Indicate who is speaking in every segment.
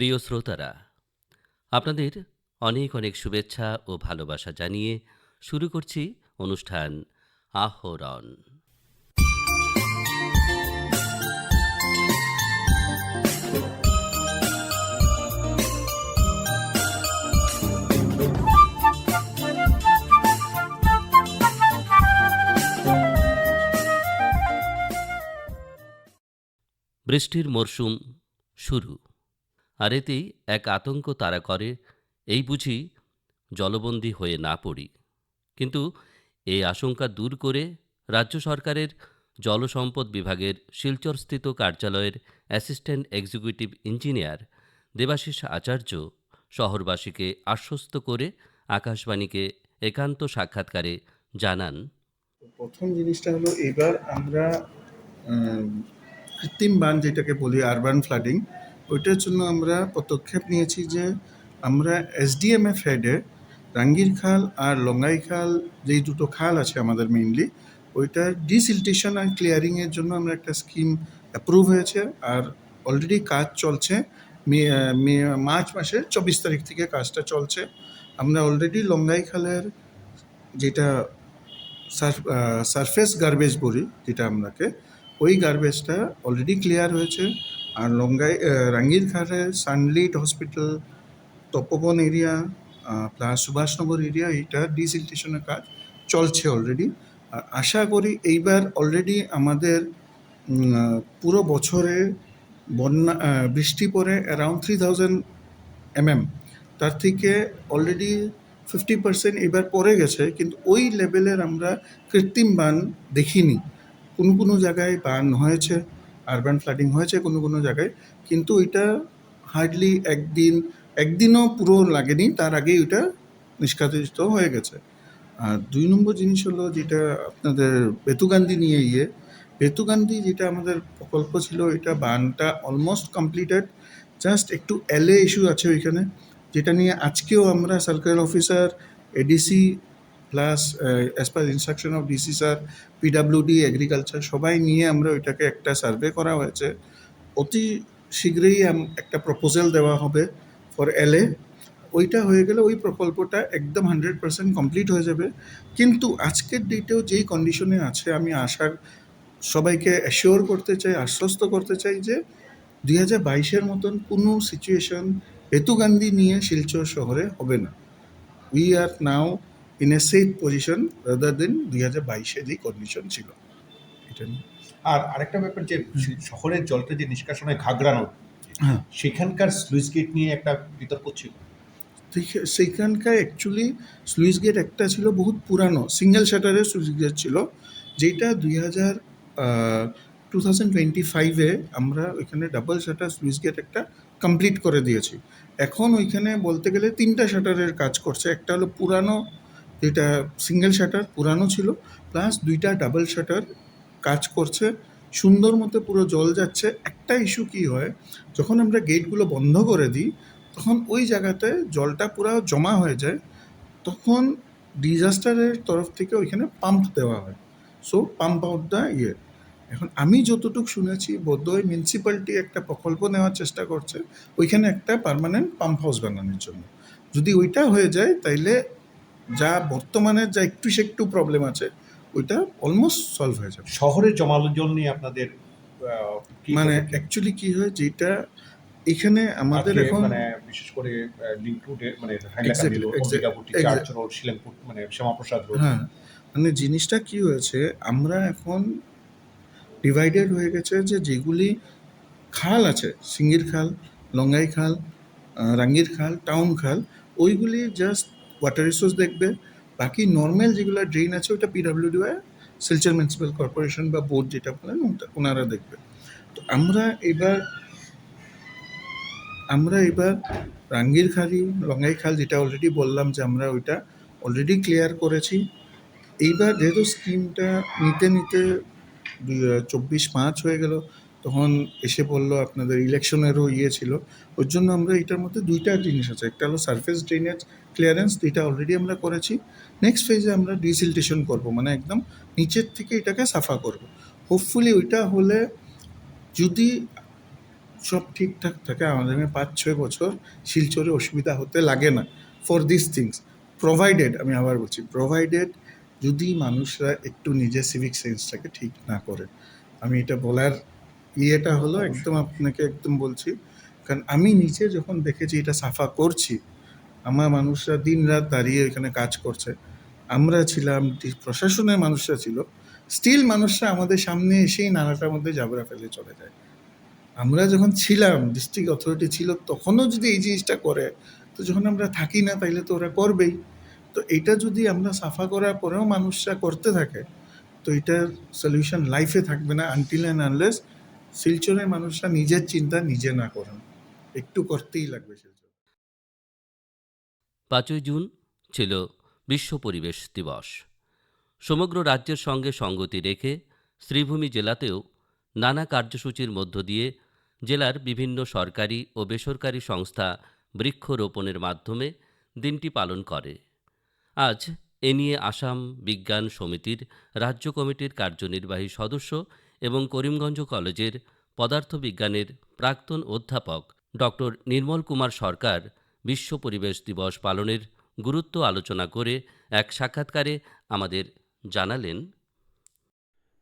Speaker 1: প্রিয় শ্রোতারা, আপনাদের অনেক অনেক শুভেচ্ছা ও ভালোবাসা জানিয়ে শুরু করছি অনুষ্ঠান আহরণ। বৃষ্টির মরশুম শুরু, আর এতেই এক আতঙ্ক তাড়া করে, এই বুঝি জলবন্দী হয়ে না পড়ি। কিন্তু এই আশঙ্কা দূর করে রাজ্য সরকারের জলসম্পদ বিভাগের শিলচরস্থিত কার্যালয়ের অ্যাসিস্ট্যান্ট এক্সিকিউটিভ ইঞ্জিনিয়ার দেবাশিস আচার্য শহরবাসীকে আশ্বস্ত করে আকাশবাণীকে একান্ত সাক্ষাৎকারে জানান,
Speaker 2: প্রথম জিনিসটা হলো এবার আমরা আহ, কৃত্রিম বান যেটাকে বলি আরবান ফ্লাডিং, ওইটার জন্য আমরা পদক্ষেপ নিয়েছি যে আমরা এসডিএমএফ হেডে রাঙ্গির খাল আর লঙ্গাই খাল, যেই দুটো খাল আছে আমাদের মেইনলি, ওইটার ডিসিল্টেশন আর ক্লিয়ারিংয়ের জন্য আমরা একটা স্কিম অ্যাপ্রুভ হয়েছে আর অলরেডি কাজ চলছে। মার্চ মাসের 24 তারিখ থেকে কাজটা চলছে। আমরা অলরেডি লঙ্গাই খালের যেটা সারফেস গার্বেজ বলি, যেটা আমরাকে, ওই গার্বেজটা অলরেডি ক্লিয়ার হয়েছে। আর রাঙ্গির খালে সানলিট হসপিটাল, তপবন এরিয়া প্লাস সুভাষনগর এরিয়া, এইটা ডিসিল্টেশনের কাজ চলছে অলরেডি। আর আশা করি এইবার অলরেডি আমাদের পুরো বছরে বৃষ্টি পড়ে অ্যারাউন্ড 3000 mm, তার থেকে অলরেডি 50% এবার পড়ে গেছে, কিন্তু ওই লেভেলের আমরা কৃত্রিম বান দেখিনি। কোনো কোনো জায়গায় বান হয়েছে, আরবান ফ্লাডিং হয়েছে কোনো কোনো জায়গায়, কিন্তু ওইটা হার্ডলি একদিনও পুরো লাগেনি, তার আগেই ওইটা নিষ্কাশিত হয়ে গেছে। আর 2 নম্বর জিনিস হলো যেটা আপনাদের বেতুগান্ধী নিয়ে বেতুগান্ধী যেটা আমাদের প্রকল্প ছিল, এটা বানটা অলমোস্ট কমপ্লিটেড। জাস্ট একটু এলএ ইস্যু আছে ওইখানে, যেটা নিয়ে আজকেও আমরা circle officer, ADC plus as per instruction of DC sir, PWD, agriculture সবাই নিয়ে আমরা ওইটাকে একটা সার্ভে করা হয়েছে। অতি শীঘ্রই একটা প্রপোজাল দেওয়া হবে ফর এলএ। ওইটা হয়ে গেলে ওই প্রকল্পটা একদম 100% কমপ্লিট হয়ে যাবে। কিন্তু আজকের ডেটেও যেই কন্ডিশনে আছে, আমি সবাইকে অ্যাসিওর করতে চাই, আশ্বস্ত করতে চাই যে 2022-এর মতন কোনো সিচুয়েশন বেতুগান্ধী নিয়ে শিলচর শহরে হবে না। We are now in a safe position rather than 2022-এ যেই কন্ডিশন ছিল এটা নিয়ে।
Speaker 3: আর আরেকটা ব্যাপার যে শহরের জলটা যে নিষ্কাশন হয় ঘাগড়া নদী,
Speaker 2: হ্যাঁ,
Speaker 3: সেখানকার স্লুইস গেট নিয়ে একটা বিতর্ক ছিল।
Speaker 2: সেইখানকার অ্যাকচুয়ালি স্লুইস গেট একটা ছিল বহুত পুরানো, সিঙ্গেল শাটারের স্লুইস গেট ছিল, যেটা 2025-এ আমরা ওইখানে ডাবল শাটার স্লুইস গেট একটা কমপ্লিট করে দিয়েছি। এখন ওইখানে বলতে গেলে 3টা শাটারের কাজ করছে। একটা হলো পুরানো, যেটা সিঙ্গেল শাটার পুরানো ছিল, প্লাস 2টা ডাবল শাটার কাজ করছে সুন্দর মতো, পুরো জল যাচ্ছে। একটা ইস্যু কী হয়, যখন আমরা গেটগুলো বন্ধ করে দিই তখন ওই জায়গাতে জলটা পুরো জমা হয়ে যায়, তখন ডিজাস্টারের তরফ থেকে ওইখানে পাম্প দেওয়া হয়। সো পাম্প আউট দ্য এখন আমি যতটুকু শুনেছি, বোধহয় মিউনিসিপ্যালিটি একটা প্রকল্প নেওয়ার চেষ্টা করছে ওইখানে একটা পার্মানেন্ট পাম্প হাউস বানানোর জন্য। যদি ওইটা হয়ে যায় তাইলে যা বর্তমানে যা একটু প্রবলেম আছে ওইটা অলমোস্ট সলভ হয়ে যাবে।
Speaker 3: শহরের জমালো জল নিয়ে আপনাদের
Speaker 2: মানে অ্যাকচুয়ালি কি হয়, যেটা এখানে আমাদের এখন
Speaker 3: মানে বিশেষ করে লিংক রুটে, মানে হাইলাকান্দি রোড, অম্বিকাপুটি, চার্চ রোড, শিলাংপুর, মানে শ্যামাপ্রসাদ রোড।
Speaker 2: হ্যাঁ, মানে জিনিসটা কি হয়েছে, আমরা এখন ডিভাইডেড হয়ে গেছে যে যেগুলি খাল আছে, সিঙ্গির খাল, লঙ্গাই খাল, রাঙ্গির খাল, টাউন খাল, ওইগুলি জাস্ট ওয়াটার রিসোর্স দেখবে। বাকি নর্মাল যেগুলো ড্রেন আছে ওইটা পিডাব্লিউডি বা শিলচর মিউনিসিপ্যাল কর্পোরেশন বা বোর্ড যেটা বলেন ওনারা দেখবে। তো আমরা এবার রাঙ্গির খালি, লঙ্গাই খাল, যেটা অলরেডি বললাম যে আমরা ওইটা অলরেডি ক্লিয়ার করেছি। এইবার যেহেতু স্কিমটা নিতে 24 মার্চ হয়ে গেল, তখন এসে বললো আপনাদের ইলেকশনেরও ছিল, ওর জন্য আমরা এটার মধ্যে 2টা জিনিস আছে। একটা হলো সারফেস ড্রেনেজ ক্লিয়ারেন্স, যেটা অলরেডি আমরা করেছি। নেক্সট ফেজে আমরা ডিসিল্টেশন করব, মানে একদম নিচের থেকে এটাকে সাফা করব। হোপফুলি ওইটা হলে, যদি সব ঠিকঠাক থাকে, আমাদের 5-6 বছর শিলচরে অসুবিধা হতে লাগে না ফর দিস থিংস, প্রোভাইডেড, আমি আবার বলছি প্রোভাইডেড, যদি মানুষরা একটু নিজের সিভিক সেন্সটাকে ঠিক না করে। আমি এটা বলার ইয়েটা হলো একদম আপনাকে একদম বলছি, কারণ আমি নিজে যখন দেখেছি এটা সাফা করছি, আমার মানুষরা দিন রাত দাঁড়িয়ে এখানে কাজ করছে, আমরা ছিলাম, প্রশাসনের মানুষরা ছিল, স্টিল মানুষরা আমাদের সামনে এসেই নালাটার মধ্যে জাবরা ফেলে চলে যায়। আমরা যখন ছিলাম, ডিস্ট্রিক্ট অথরিটি ছিল, তখনও যদি এই জিনিসটা করে, তো যখন আমরা থাকি না তাইলে তো ওরা করবেই। তো এটা যদি আমরা সাফা করার পরেও মানুষরা করতে থাকে, তো এটার সলিউশন লাইফে থাকবে না আনটিল অ্যান্ড আনলেস শিলচরের মানুষরা নিজের চিন্তা নিজে না করেন। একটু করতেই লাগবে শিলচর।
Speaker 1: 5ই জুন ছিল বিশ্ব পরিবেশ দিবস। সমগ্র রাজ্যের সঙ্গে সঙ্গতি রেখে শ্রীভূমি জেলাতেও নানা কার্যসূচির মধ্য দিয়ে জেলার বিভিন্ন সরকারি ও বেসরকারি সংস্থা বৃক্ষরোপণের মাধ্যমে দিনটি পালন করে। আজ এ নিয়ে আসাম বিজ্ঞান সমিতির রাজ্য কমিটির কার্যনির্বাহী সদস্য এবং করিমগঞ্জ কলেজের পদার্থবিজ্ঞানের প্রাক্তন অধ্যাপক ডক্টর নির্মল কুমার সরকার বিশ্ব পরিবেশ দিবস পালনের গুরুত্ব আলোচনা করে এক সাক্ষাৎকারে আমাদের জানালেন,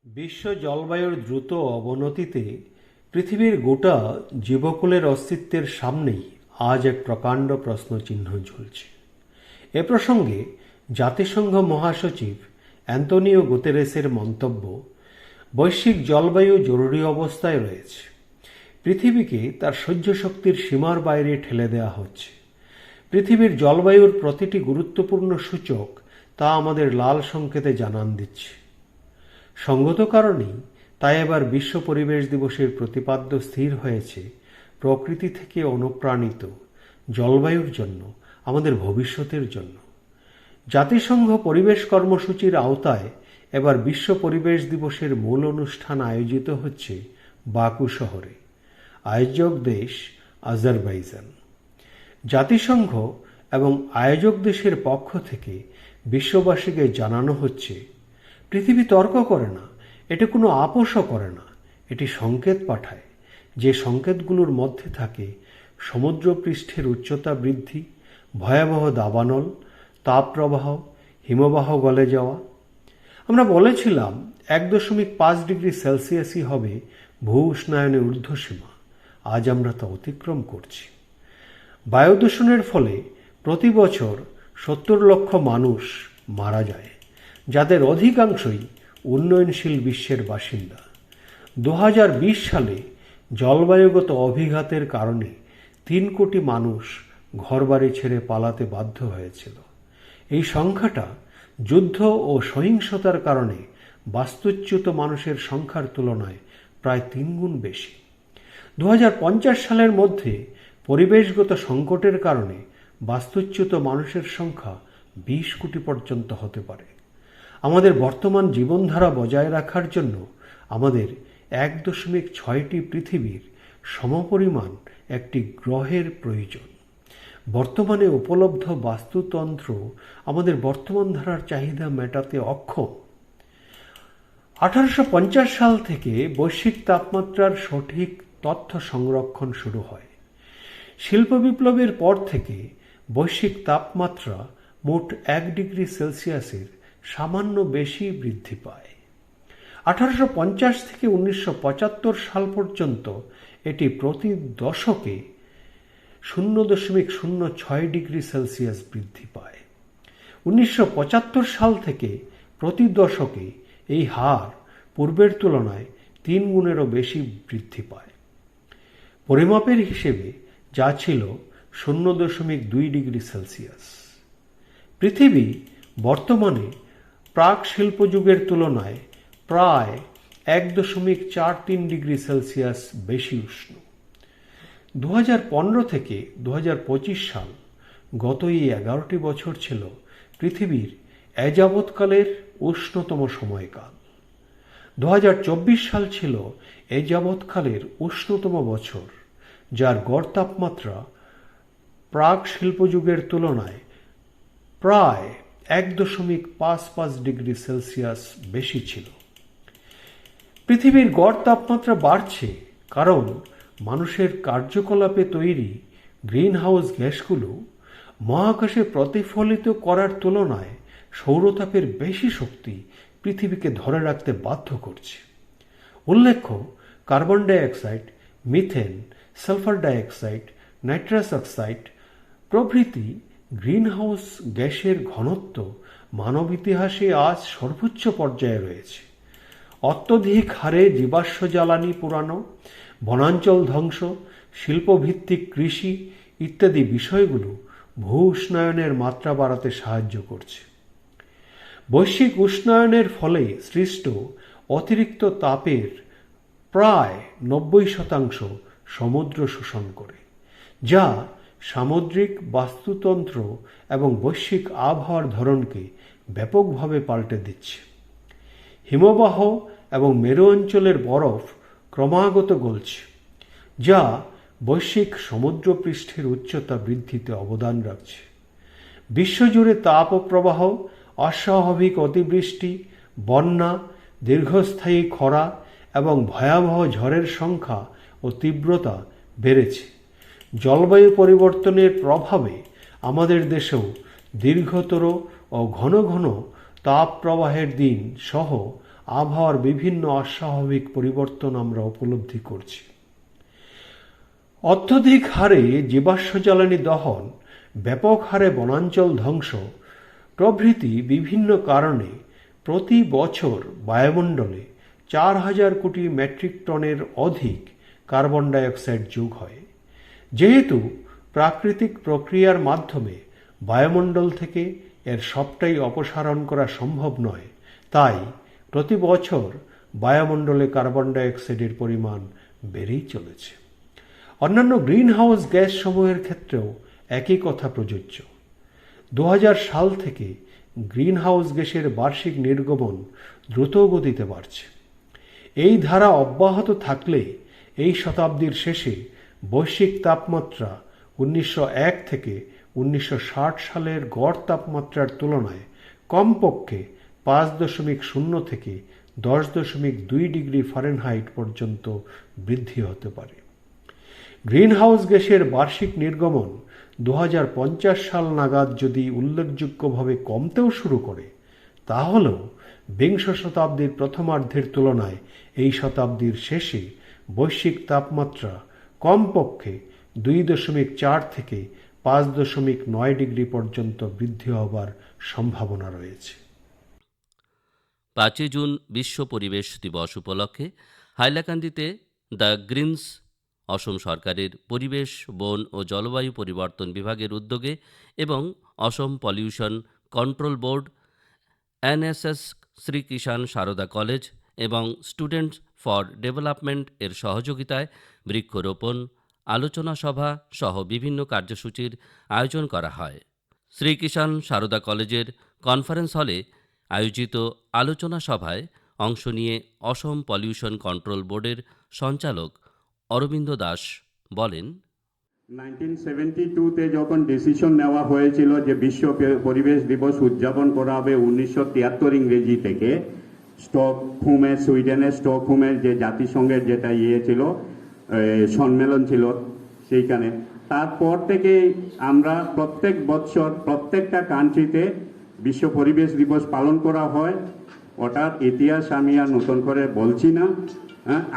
Speaker 4: বিশ্ব জলবায়ুর দ্রুত অবনতিতে পৃথিবীর গোটা জীবকুলের অস্তিত্বের সামনেই আজ এক প্রকাণ্ড প্রশ্নচিহ্ন ঝুলছে। এ প্রসঙ্গে জাতিসংঘ মহাসচিব অ্যান্তোনিও গুতেরেসের মন্তব্য, বৈশ্বিক জলবায়ু জরুরি অবস্থায় রয়েছে। পৃথিবীকে তার সহ্য শক্তির সীমার বাইরে ঠেলে দেওয়া হচ্ছে। পৃথিবীর জলবায়ুর প্রতিটি গুরুত্বপূর্ণ সূচক তা আমাদের লাল সংকেতে জানান দিচ্ছে। সঙ্গত কারণেই তাই এবার বিশ্ব পরিবেশ দিবসের প্রতিপাদ্য স্থির হয়েছে প্রকৃতি থেকে অনুপ্রাণিত জলবায়ুর জন্য, আমাদের ভবিষ্যতের জন্য। জাতিসংঘ পরিবেশ কর্মসূচির আওতায় এবার বিশ্ব পরিবেশ দিবসের মূল অনুষ্ঠান আয়োজিত হচ্ছে বাকু শহরে। আয়োজক দেশ আজারবাইজান। জাতিসংঘ এবং আয়োজক দেশের পক্ষ থেকে বিশ্ববাসীকে জানানো হচ্ছে, পৃথিবী তর্ক করে না, এটি কোনো আপোষও করে না, এটি সংকেত পাঠায়। যে সংকেতগুলোর মধ্যে থাকে সমুদ্রপৃষ্ঠের উচ্চতা বৃদ্ধি, ভয়াবহ দাবানল, তাপপ্রবাহ, হিমবাহ গলে যাওয়া। আমরা বলেছিলাম 1.5 ডিগ্রি সেলসিয়াসই হবে ভূ উষ্ণায়নের ঊর্ধ্বসীমা। আজ আমরা তা অতিক্রম করছি। বায়ু দূষণের ফলে প্রতি বছর 70 লক্ষ মানুষ মারা যায়, যাদের অধিকাংশই উন্নয়নশীল বিশ্বের বাসিন্দা। 2020 সালে জলবায়ুগত অভিঘাতের কারণে 3 কোটি মানুষ ঘরবাড়ি ছেড়ে পালাতে বাধ্য হয়েছিল। এই সংখ্যাটা যুদ্ধ ও সহিংসতার কারণে বাস্তুচ্যুত মানুষের সংখ্যার তুলনায় প্রায় 3 গুণ বেশি। 2050 সালের মধ্যে পরিবেশগত সংকটের কারণে বাস্তুচ্যুত মানুষের সংখ্যা 20 কোটি পর্যন্ত হতে পারে। আমাদের বর্তমান জীবনধারা বজায় রাখার জন্য আমাদের 1.6টি পৃথিবীর সমপরিমাণ একটি গ্রহের প্রয়োজন। বর্তমানে উপলব্ধ বাস্তুতন্ত্র আমাদের বর্তমান ধারার চাহিদা মেটাতে অক্ষম। 1850 সাল থেকে বৈশ্বিক তাপমাত্রার সঠিক তথ্য সংরক্ষণ শুরু হয়। শিল্প বিপ্লবের পর থেকে বৈশ্বিক তাপমাত্রা মোট 1 ডিগ্রি সেলসিয়াসের সামান্য বেশি বৃদ্ধি পায়। 1850 থেকে 1975 সাল পর্যন্ত এটি প্রতি দশকে 0.06 ডিগ্রি সেলসিয়াস বৃদ্ধি পায়। 1975 সাল থেকে প্রতি দশকে এই হার পূর্বের তুলনায় 3 গুণেরও বেশি বৃদ্ধি পায়। পরিমাপের হিসেবে যা ছিল 0.2 ডিগ্রি সেলসিয়াস। পৃথিবী বর্তমানে প্রাক শিল্পযুগের তুলনায় প্রায় 1.43 ডিগ্রি সেলসিয়াস বেশি উষ্ণ। 2015 থেকে 2025 সাল, গত এই 11টি বছর ছিল পৃথিবীর এযাবৎকালের উষ্ণতম সময়কাল। 2024 সাল ছিল এযাবৎকালের উষ্ণতম বছর, যার গড় তাপমাত্রা প্রাক শিল্পযুগের তুলনায় প্রায় 1.55 ডিগ্রি সেলসিয়াস বেশি ছিল। পৃথিবীর গড় তাপমাত্রা বাড়ছে কারণ মানুষের কার্যকলাপে তৈরি গ্রিনহাউস গ্যাসগুলো মহাকাশে প্রতিফলিত করার তুলনায় সৌরতাপের বেশি শক্তি পৃথিবীকে ধরে রাখতে বাধ্য করছে। উল্লেখ্য, carbon dioxide, methane, sulphur dioxide, nitrous oxide প্রভৃতি গ্রিনহাউস গ্যাসের ঘনত্ব মানব ইতিহাসে আজ সর্বোচ্চ পর্যায়ে রয়েছে। অত্যধিক হারে জীবাশ্ম জ্বালানি পোড়ানো, বনাঞ্চল ধ্বংস, শিল্পভিত্তিক কৃষি ইত্যাদি বিষয়গুলো ভূ উষ্ণায়নের মাত্রা বাড়াতে সাহায্য করছে। বৈশ্বিক উষ্ণায়নের ফলে সৃষ্ট অতিরিক্ত তাপের প্রায় 90% সমুদ্র শোষণ করে, যা সামুদ্রিক বাস্তুতন্ত্র এবং বৈশ্বিক আবহাওয়ার ধরনকে ব্যাপকভাবে পাল্টে দিচ্ছে। হিমবাহ এবং মেরু অঞ্চলের বরফ ক্রমাগত গলছে, যা বৈশ্বিক সমুদ্রপৃষ্ঠের উচ্চতা বৃদ্ধিতে অবদান রাখছে। বিশ্বজুড়ে তাপপ্রবাহ, অস্বাভাবিক অতিবৃষ্টি, বন্যা, দীর্ঘস্থায়ী খরা এবং ভয়াবহ ঝড়ের সংখ্যা ও তীব্রতা বেড়েছে। জলবায়ু পরিবর্তনের প্রভাবে আমাদের দেশেও দীর্ঘতর ও ঘন ঘন তাপ প্রবাহের দিন সহ আবহাওয়ার বিভিন্ন অস্বাভাবিক পরিবর্তন আমরা উপলব্ধি করছি। অত্যধিক হারে জীবাশ্ম জ্বালানি দহন, ব্যাপক হারে বনাঞ্চল ধ্বংস প্রভৃতি বিভিন্ন কারণে প্রতি বছর বায়ুমণ্ডলে 4000 কোটি মেট্রিক টনের অধিক কার্বন ডাইঅক্সাইড যোগ হয়। যেহেতু প্রাকৃতিক প্রক্রিয়ার মাধ্যমে বায়ুমণ্ডল থেকে এর সবটাই অপসারণ করা সম্ভব নয়, তাই প্রতি বছর বায়ুমণ্ডলে কার্বন ডাইঅক্সাইডের পরিমাণ বেড়েই চলেছে। অন্যান্য গ্রিনহাউস গ্যাস সমূহের ক্ষেত্রেও একই কথা প্রযোজ্য। 2000 সাল থেকে গ্রিনহাউস গ্যাসের বার্ষিক নির্গমন দ্রুত গতিতে বাড়ছে। এই ধারা অব্যাহত থাকলে এই শতাব্দীর শেষে বৈশ্বিক তাপমাত্রা 1901 থেকে 1960 সালের গড় তাপমাত্রার তুলনায় কমপক্ষে 5.0 থেকে 10.2 ডিগ্রি ফারেনহাইট পর্যন্ত বৃদ্ধি হতে পারে। গ্রিনহাউস গ্যাসের বার্ষিক নির্গমন 2050 সাল নাগাদ যদি উল্লেখযোগ্যভাবে কমতেও শুরু করে, তাহলেও বিংশ শতাব্দীর প্রথমার্ধের তুলনায় এই শতাব্দীর শেষে বৈশ্বিক তাপমাত্রা কমপক্ষে 2.4 থেকে 5.9 ডিগ্রি পর্যন্ত বৃদ্ধি হবার সম্ভাবনা রয়েছে।
Speaker 1: 5 জুন বিশ্ব পরিবেশ দিবস উপলক্ষে হাইলাকান্দিতে দ্য গ্রিনস অসম সরকারের পরিবেশ, বন ও জলবায়ু পরিবর্তন বিভাগের উদ্যোগে এবং Assam pollution control board, NSS, Shri Kishan Sarda college এবং স্টুডেন্টস ফর ডেভেলপমেন্ট এর সহযোগিতায় বৃক্ষরোপণ, আলোচনা সভা সহ বিভিন্ন কার্যসূচির আয়োজন করা হয়। শ্রী কিষাণ সারদা কলেজের কনফারেন্স হলে আয়োজিত আলোচনা সভায় অংশ নিয়ে অসম পলিউশন কন্ট্রোল বোর্ডের সঞ্চালক অরবিন্দ দাস বলেন,
Speaker 5: 1972-তে যখন ডিসিশন নেওয়া হয়েছিল যে বিশ্ব পরিবেশ দিবস উদযাপন করা হবে 1973 ইংরেজি থেকে, স্টকহোমে, সুইডেনের স্টকহোমের যে জাতিসংঘের যেটা ছিল সম্মেলন ছিল সেইখানে, তারপর থেকে আমরা প্রত্যেক বছর প্রত্যেকটা কান্ট্রিতে বিশ্ব পরিবেশ দিবস পালন করা হয়। ওটার ইতিহাস আমি আর নতুন করে বলছি না।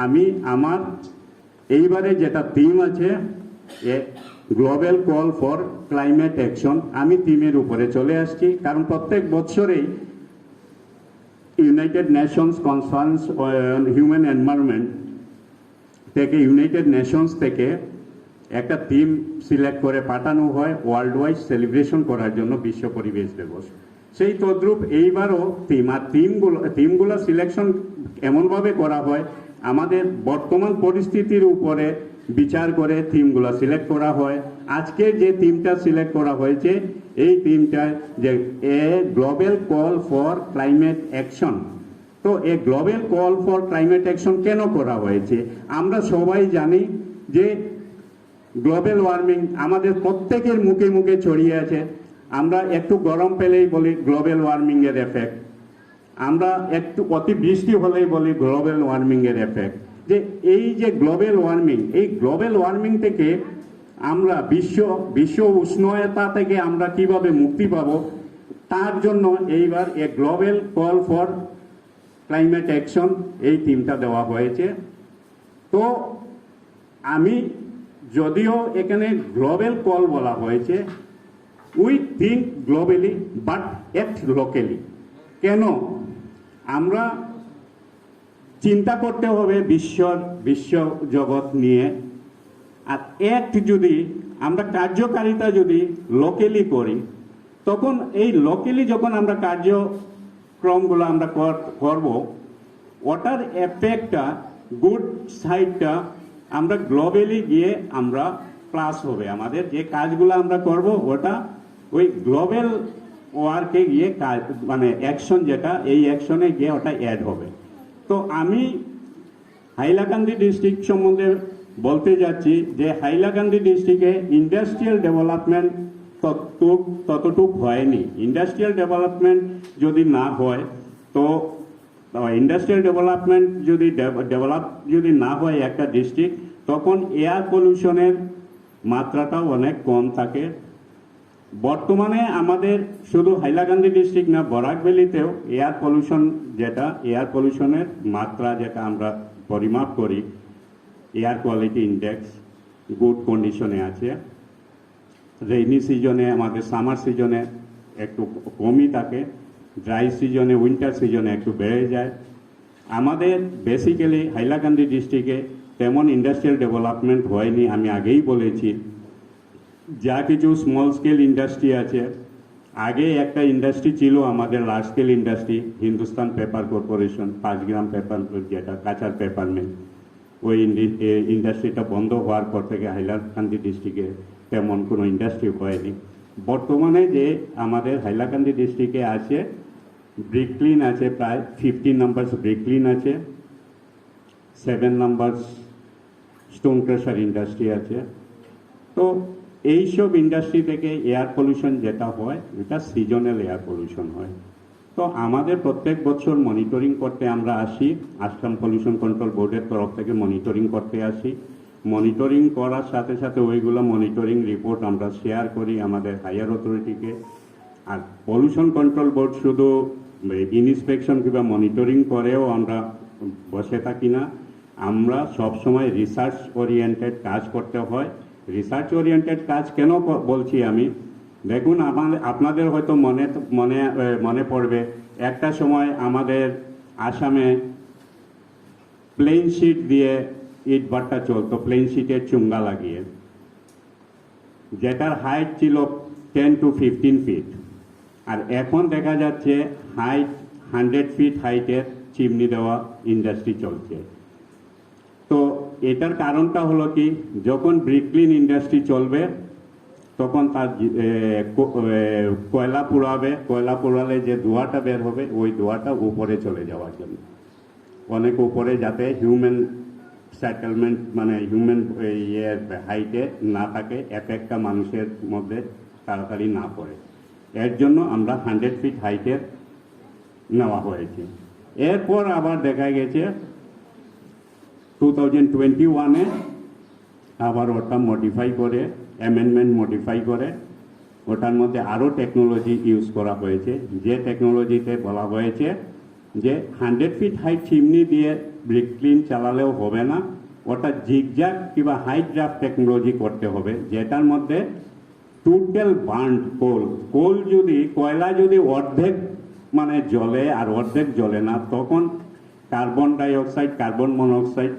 Speaker 5: আমি আমার এইবারে যেটা থিম আছে global call for climate action, আমি থিমের উপরে চলে আসছি, কারণ প্রত্যেক বছরেই United Nations conference on human environment থেকে, ইউনাইটেড নেশনস থেকে একটা থিম সিলেক্ট করে পাঠানো হয় ওয়ার্ল্ড ওয়াইড সেলিব্রেশন করার জন্য বিশ্ব পরিবেশ দিবস। সেই তদ্রূপ এইবারও থিম, আর থিমগুলো সিলেকশন এমনভাবে করা হয় আমাদের বর্তমান পরিস্থিতির উপরে বিচার করে থিমগুলো সিলেক্ট করা হয়। আজকে যে থিমটা সিলেক্ট করা হয়েছে এই থিমটা যে এ global call for climate action. তো এই global call for climate action কেন করা হয়েছে? আমরা সবাই জানি যে গ্লোবাল ওয়ার্মিং আমাদের প্রত্যেকের মুখে মুখে ছড়িয়ে আছে। আমরা একটু গরম পেলেই বলি গ্লোবাল ওয়ার্মিং এর এফেক্ট, আমরা একটু অতি বৃষ্টি হলেই বলি গ্লোবাল ওয়ার্মিং এর এফেক্ট। যে এই যে গ্লোবাল ওয়ার্মিং, এই গ্লোবাল ওয়ার্মিং থেকে আমরা বিশ্ব উষ্ণতা থেকে আমরা কিভাবে মুক্তি পাবো, তার জন্য এইবার এ global call for climate action এই থিমটা দেওয়া হয়েছে। তো আমি যদিও এখানে গ্লোবাল কল বলা হয়েছে, we think globally but act locally. কেন? আমরা চিন্তা করতে হবে বিশ্ব জগৎ নিয়ে, আর অ্যাক্ট যদি আমরা কার্যকারিতা যদি লোকালি করি, তখন এই লোকালি যখন আমরা কার্যক্রমগুলো আমরা করব, ওটার এফেক্টটা গুড সাইডটা আমরা গ্লোবালি গিয়ে আমরা প্লাস হবে। আমাদের যে কাজগুলো আমরা করব ওটা ওই গ্লোবাল ওয়ার্কে গিয়ে কাজ, মানে অ্যাকশন যেটা, এই অ্যাকশনে গিয়ে ওটা অ্যাড হবে। তো আমি হাইলাকান্দি ডিস্ট্রিক্ট সম্বন্ধে বলতে যাচ্ছি যে হাইলাকান্দি ডিস্ট্রিক্টে ইন্ডাস্ট্রিয়াল ডেভেলপমেন্ট ততটুক হয়নি। ইন্ডাস্ট্রিয়াল ডেভেলপমেন্ট যদি না হয়, তো ইন্ডাস্ট্রিয়াল ডেভেলপমেন্ট যদি না হয় একটা ডিস্ট্রিক্ট, তখন এয়ার পলিউশনের মাত্রাটাও অনেক কম থাকে। বর্তমানে আমাদের শুধু হাইলাকান্দি ডিস্ট্রিক্ট না, বরাক ভ্যালিতেও এয়ার পলিউশনের মাত্রা যেটা আমরা পরিমাপ করি, এয়ার কোয়ালিটি ইন্ডেক্স গুড কন্ডিশনে আছে। রেইনি সিজনে, আমাদের সামার সিজনে একটু কমই থাকে, ড্রাই সিজনে, উইন্টার সিজনে একটু বেড়ে যায়। আমাদের বেসিক্যালি হাইলাকান্দি ডিস্ট্রিক্টে তেমন ইন্ডাস্ট্রিয়াল ডেভেলপমেন্ট হয়নি, আমি আগেই বলেছি। যা কিছু স্মল স্কেল ইন্ডাস্ট্রি আছে, আগে একটা ইন্ডাস্ট্রি ছিল আমাদের large scale industry, Hindustan paper corporation, 5 গ্রাম পেপার, যেটা কাঁচার পেপার মিল, ওই ইন্ডাস্ট্রিটা বন্ধ হওয়ার পর থেকে হাইলাকান্দি ডিস্ট্রিক্টে তেমন কোনো ইন্ডাস্ট্রি হয়নি। বর্তমানে যে আমাদের হাইলাকান্দি ডিস্ট্রিক্টে আছে, ব্রিকলিন আছে, প্রায় 15 নাম্বারস ব্রিকলিন আছে, 7 নাম্বারস স্টোন ক্রাশার ইন্ডাস্ট্রি আছে। তো এইসব ইন্ডাস্ট্রি থেকে এয়ার পলিউশন যেটা হয়, এটা সিজনাল এয়ার পলিউশন হয়। তো আমাদের প্রত্যেক বছর মনিটরিং করতে আমরা আসি, আসাম পলিউশন কন্ট্রোল বোর্ডের তরফ থেকে মনিটরিং করতে আসি। মনিটরিং করার সাথে সাথে ওইগুলো মনিটরিং রিপোর্ট আমরা শেয়ার করি আমাদের হায়ার অথরিটিকে। আর পলিউশন কন্ট্রোল বোর্ড শুধু ইনস্পেকশন কিংবা মনিটরিং করেও আমরা বসে থাকি না, আমরা সবসময় রিসার্চ ওরিয়েন্টেড কাজ করতে হয়। রিসার্চ ওরিয়েন্টেড কাজ কেন বলছি আমি, দেখুন আপনাদের হয়তো মনে পড়বে, একটা সময় আমাদের আসামে প্লেন শিট দিয়ে ইট ভাটা চলতো, প্লেন শিটের চুঙ্গা লাগিয়ে, যেটার হাইট ছিল 10 to 15 ফিট। আর এখন দেখা যাচ্ছে হাইট 100 ফিট হাইটের চিমনি দেওয়া ইন্ডাস্ট্রি চলছে। তো এটার কারণটা হলো কি, যখন ব্রিকলিন ইন্ডাস্ট্রি চলবে তখন তার কয়লা পুড়াবে, কয়লা পুড়ালে যে ধোঁয়াটা বের হবে, ওই ধোঁয়াটা উপরে চলে যাওয়ার জন্য, অনেক উপরে, যাতে হিউম্যান সেটেলমেন্ট, মানে হিউম্যান হাইটে না থাকে, এফেক্টটা মানুষের মধ্যে তাড়াতাড়ি না পড়ে। এর জন্য আমরা 100 ফিট হাইটের নেওয়া হয়েছে। এরপর আবার দেখা গেছে 2021-এ আবার ওটা মডিফাই করে, অ্যামেন্ডমেন্ট মডিফাই করে, ওটার মধ্যে আরও টেকনোলজি ইউজ করা হয়েছে। যে টেকনোলজিতে বলা হয়েছে যে 100 ফিট হাইট চিমনি দিয়ে ব্রিকলিন চালালেও হবে না, ওটা জিগজ্যাগ কিংবা হাই ড্রাফট টেকনোলজি করতে হবে, যেটার মধ্যে টোটাল বার্ন্ড কয়লা যদি অর্ধেক মানে জ্বলে আর অর্ধেক জ্বলে না, তখন carbon dioxide, carbon monoxide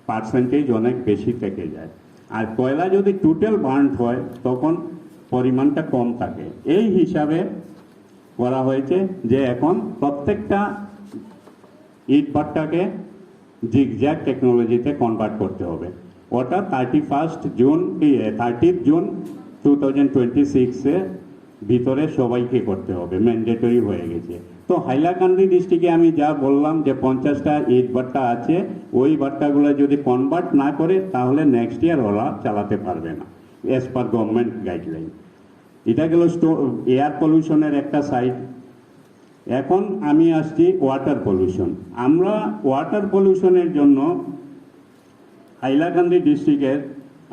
Speaker 5: percentage অনেক বেশি থেকে যায়। আর কয়লা যদি টোটাল বার্ন হয় তখন পরিমাণটা কম থাকে। এই হিসাবে করা হয়েছে যে এখন প্রত্যেকটা ইট ভাট্টাকে জিগজ্যাগ টেকনোলজিতে কনভার্ট করতে হবে। ওটা 30 জুন 2026-এর ভিতরে সবাইকে করতে হবে, ম্যান্ডেটরি হয়ে গেছে। তো হাইলাকান্দি ডিস্ট্রিক্টে আমি যা বললাম যে 50টা ইট ভাট্টা আছে, ওই ভাট্টাগুলো যদি কনভার্ট না করে তাহলে নেক্সট ইয়ার ওরা চালাতে পারবে না, অ্যাজ পার গভর্নমেন্ট গাইডলাইন। এটা গেল এয়ার পলিউশনের একটা সাইড। এখন আমি আসছি ওয়াটার পলিউশন। আমরা ওয়াটার পলিউশনের জন্য হাইলাকান্দি ডিস্ট্রিক্টের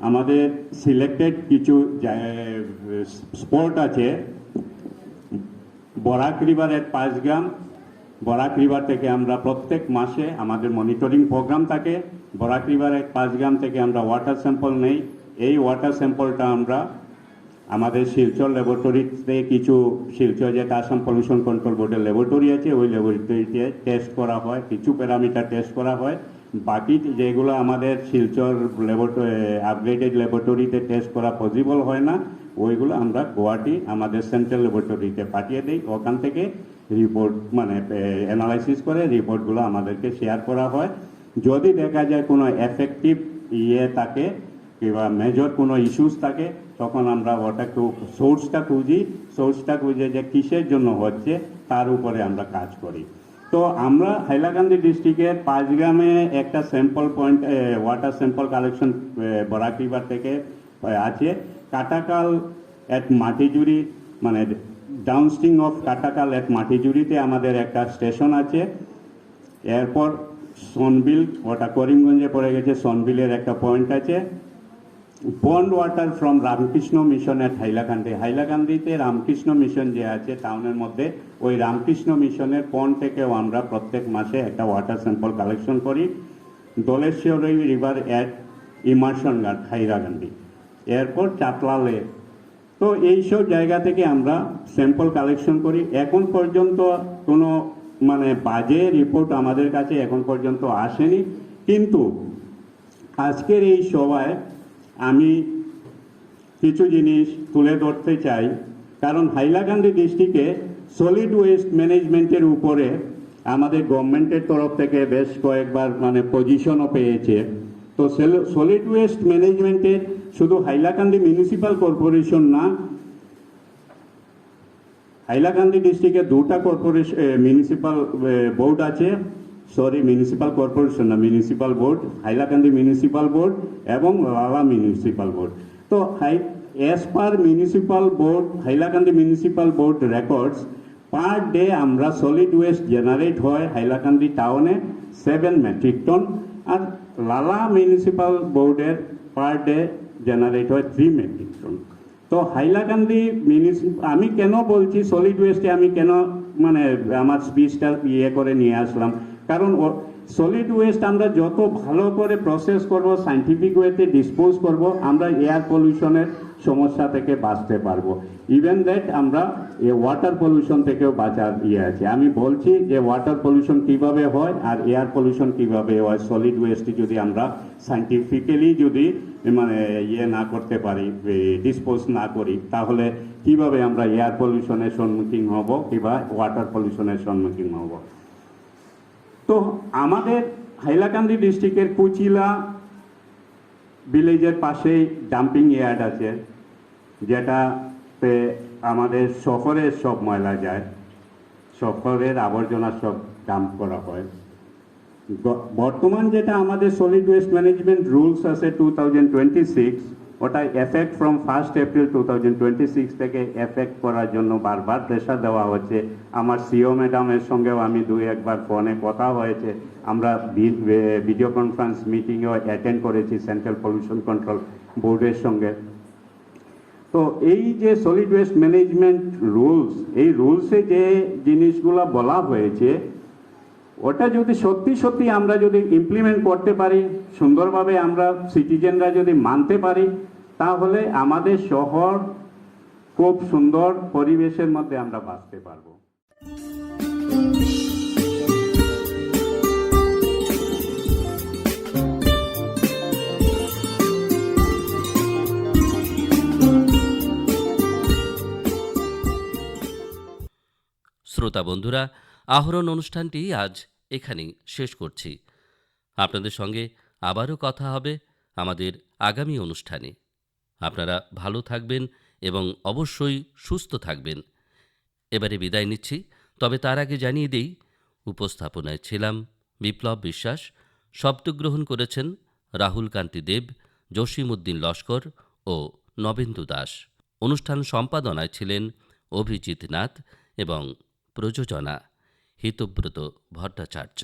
Speaker 5: আমাদের সিলেক্টেড কিছু স্পট আছে। বরাক রিভারের 5 গ্রাম, বরাক রিভার থেকে আমরা প্রত্যেক মাসে আমাদের মনিটরিং প্রোগ্রাম থাকে। বরাক রিভারের 5 গ্রাম থেকে আমরা ওয়াটার স্যাম্পল নেই। এই ওয়াটার স্যাম্পলটা আমরা আমাদের শিলচর ল্যাবরেটরিতে কিছু শিলচর যেটা আসাম পলিউশন কন্ট্রোল বোর্ডের ল্যাবরেটরি আছে, ওই ল্যাবরেটরিতে টেস্ট করা হয়, কিছু প্যারামিটার টেস্ট করা হয়। বাকি যেগুলো আমাদের শিলচর আপগ্রেডেড ল্যাবরেটরিতে টেস্ট করা পসিবল হয় না, ওইগুলো আমরা গুয়াহাটি আমাদের সেন্ট্রাল ল্যাবরেটরিতে পাঠিয়ে দিই। ওখান থেকে রিপোর্ট মানে অ্যানালাইসিস করে রিপোর্টগুলো আমাদেরকে শেয়ার করা হয়। যদি দেখা যায় কোনো এফেক্টিভ থাকে কিংবা মেজর কোনো ইস্যুস থাকে, তখন আমরা ওটাকে সোর্সটা খুঁজে যে কিসের জন্য হচ্ছে তার উপরে আমরা কাজ করি। তো আমরা হাইলাকান্দি ডিস্ট্রিক্টের 5 গ্রামে একটা sample point water sample collection Barak river থেকে আছে। কাটাকাল এট মাটিজুরি মানে ডাউনস্ট্রিম অফ কাটাকাল এট মাটিজুরিতে আমাদের একটা স্টেশন আছে। এরপর সনবিল, ওটা করিমগঞ্জে পড়ে গেছে, সনবিলের একটা পয়েন্ট আছে। Pond water from Ramakrishna mission at হাইলাকান্দিতে রামকৃষ্ণ মিশন যে আছে টাউনের মধ্যে, ওই রামকৃষ্ণ মিশনের পন্ড থেকেও আমরা প্রত্যেক মাসে একটা ওয়াটার স্যাম্পল কালেকশন করি। দোলেশ্বরী রিভার এট ইমার্শন ঘাট হাইলাকান্দি, এরপর চাতলা লেক। তো এইসব জায়গা থেকে আমরা স্যাম্পল কালেকশন করি। এখন পর্যন্ত কোনো মানে বাজে রিপোর্ট আমাদের কাছে এখন পর্যন্ত আসেনি। কিন্তু আজকের এই সভায় আমি কিছু জিনিস তুলে ধরতে চাই, কারণ হাইলাকান্দি ডিস্ট্রিক্টে সলিড ওয়েস্ট ম্যানেজমেন্টের উপরে আমাদের গভর্নমেন্টের তরফ থেকে বেশ কয়েকবার মানে পজিশনও পেয়েছে। তো সলিড ওয়েস্ট ম্যানেজমেন্টের শুধু হাইলাকান্দি মিউনিসিপ্যাল কর্পোরেশন না, হাইলাকান্দি ডিস্ট্রিক্টে 2টা কর্পোরেশন মিউনিসিপ্যাল বোর্ড আছে, মিউনিসিপ্যাল কর্পোরেশন না, municipal board, Hailakandi municipal board এবং লালা মিউনিসিপ্যাল বোর্ড। তো as per municipal board, Hailakandi municipal board records, per day আমরা সলিড ওয়েস্ট জেনারেট হয় হাইলাকান্দি টাউনে 7 মেট্রিক টন, আর লালা মিউনিসিপ্যাল বোর্ডের পার ডে জেনারেট হয় 3 মেট্রিক টন। তো হাইলাকান্দি আমি কেন বলছি সলিড ওয়েস্টে, আমি কেন মানে আমার স্পিচটা করে নিয়ে আসলাম, কারণ সলিড ওয়েস্ট আমরা যত ভালো করে প্রসেস করব, সাইন্টিফিক ওয়েতে ডিসপোজ করব, আমরা এয়ার পলিউশনের সমস্যা থেকে বাঁচতে পারবো। ইভেন দ্যাট আমরা ওয়াটার পলিউশন থেকেও বাঁচার আছে। আমি বলছি যে ওয়াটার পলিউশন কিভাবে হয় আর এয়ার পলিউশন কিভাবে হয়, সলিড ওয়েস্ট যদি আমরা সাইন্টিফিক্যালি যদি মানে না করতে পারি, ডিসপোজ না করি, তাহলে কিভাবে আমরা এয়ার পলিউশনের সম্মুখীন হব কিংবা ওয়াটার পলিউশনের সম্মুখীন হব। তো আমাদের হাইলাকান্দি ডিস্ট্রিক্টের কুচিলা ভিলেজের পাশেই ডাম্পিং ইয়ার্ড আছে, যেটাতে আমাদের শহরের সব ময়লা যায়, শহরের আবর্জনা সব ডাম্প করা হয়। বর্তমান যেটা আমাদের সলিড ওয়েস্ট ম্যানেজমেন্ট রুলস আছে 2026, ওটা এফেক্ট ফ্রম 1 এপ্রিল 2026 থেকে এফেক্ট করার জন্য বারবার প্রেশার দেওয়া হচ্ছে। আমার সিও ম্যাডামের সঙ্গেও আমি 2-1বার ফোনে কথা হয়েছে, আমরা ভিডিও কনফারেন্স মিটিংও অ্যাটেন্ড করেছি সেন্ট্রাল পলিউশন কন্ট্রোল বোর্ডের সঙ্গে। তো এই যে সলিড ওয়েস্ট ম্যানেজমেন্ট রুলস, এই রুলসে যে জিনিসগুলো বলা হয়েছে, ওটা যদি সত্যি আমরা যদি ইমপ্লিমেন্ট করতে পারি, সুন্দরভাবে আমরা সিটিজেনরা যদি মানতে পারি, তাহলে আমাদের শহর খুব সুন্দর পরিবেশের মধ্যে আমরা বাঁচতে পারবো।
Speaker 1: শ্রোতা বন্ধুরা, আহরণ অনুষ্ঠানটি আজ এখানেই শেষ করছি। আপনাদের সঙ্গে আবারও কথা হবে আমাদের আগামী অনুষ্ঠানে। আপনারা ভালো থাকবেন এবং অবশ্যই সুস্থ থাকবেন। এবারে বিদায় নিচ্ছি, তবে তার আগে জানিয়ে দেই, উপস্থাপনায় ছিলাম বিপ্লব বিশ্বাস, শব্দগ্রহণ করেছেন রাহুল কান্তি দেব, জসিমউদ্দিন লস্কর ও নবেন্দু দাস। অনুষ্ঠান সম্পাদনায় ছিলেন অভিজিৎ নাথ এবং প্রযোজনা হিতব্রত ভট্টাচার্য।